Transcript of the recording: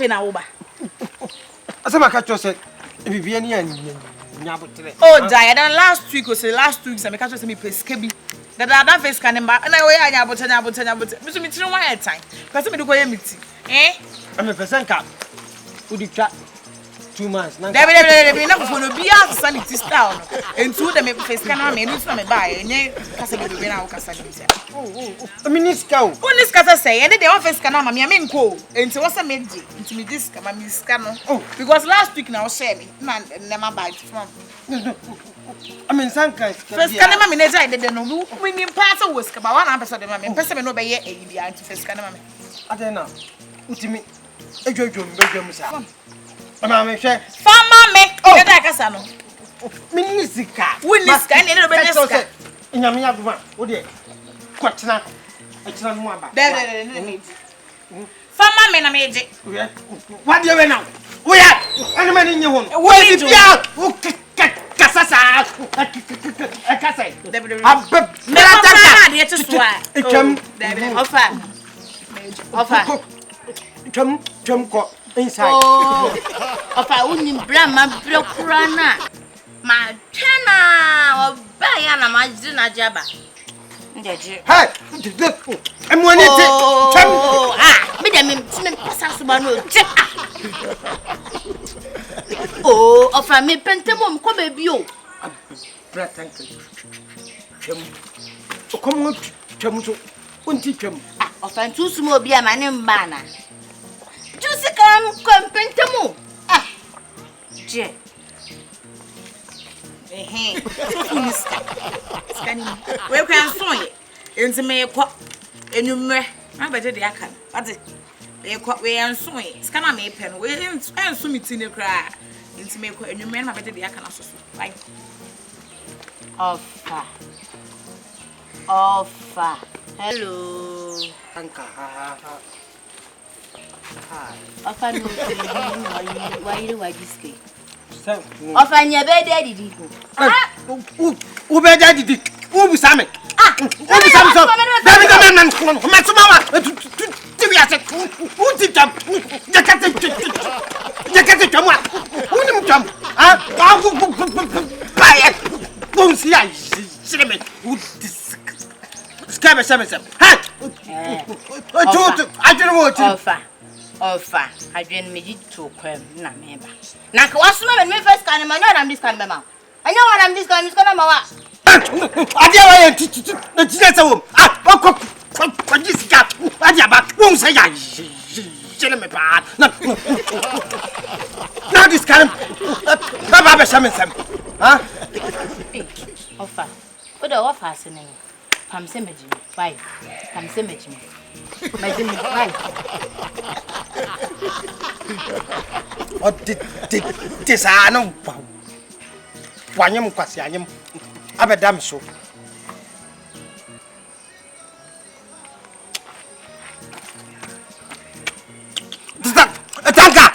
afi na wo ba. Asema ka chose bibia ni anya nyabotere. Oh, die. Then last week say me catch say me pesca bi. That face can ba. Na we anya abote. Me so me tiri one time. Person me do go ye meeting. I'm person ka. Udi twa 2 months. Debi na ko no bia sanity style no. Entu de me face can na me no so me ba enye kasa be do be na wo kasa ni se. I mean iska o. Woni ska say ene de office can na ma me nko. Enti wo se me di. Enti me diska ma me ska no. Because last week na wo share me na never buy from. I mean sanka first can ma me na jai de no me ni pass wo ska ba one person de ma me pese me no be ye eyi bia enti first can ma me. Adena. Utimi ejojom bejom sa. Mama me hwe. Fama me. Get that kasa no. Minisika. Winiska ni no be niska. Nyame yagoma. Wo de kwatena. Etena no aba. De. Fama me na me je. What do you now? We are. Ani mani nye ho. We bia. Kasa sa. Kasa. Abab. Me ta de che so a. Etwam. Ofa. Twam ko inside. Ofa unim brama brekura na. Ma tena oba ya na ma na jaba. Ndeje. Hey, emwani ti. Me dem me pasa so ba no je. Ofa me pentemo m ko bebi o. Bra tanker. Twam. Twam so. Unti twam. Ofa ntu sumo obi ama ne mba na. Jusi kam kompentemo. Je. Skani. We kan so ye. Enti me ko enumre. Na beje de aka. Ati. We ko we enso ye. Skana me pe no. We enso miti ne kra. Enti me ko enumre na beje de aka na so so. Bye. Ofa. Hello. Tanker. Ofa no why you ski? Ofa nya be dey didi ko. U be dey didi. U bi same. U bi same so. Dabi go man masuma wa. Tu bi ase. U ti tam. Jakate tam wa. U ni mutam. Bae. Bon si ai. Sireme. U skabe same. Ha. Ofa, I didn't make it to crem, na member. Now, what's my first kind of man? I'm this kind of man. I know what I'm this kind of man. I didn't want to home. What this cat? I did won't say I. Me bad. Now this kind of Baba Shaman. Huh? Ofa, what the offer? Come see me, bye. Come see me. My Jimmy, bye. What did this? I know. Wanyam Quasiam Abadam so. Tanker!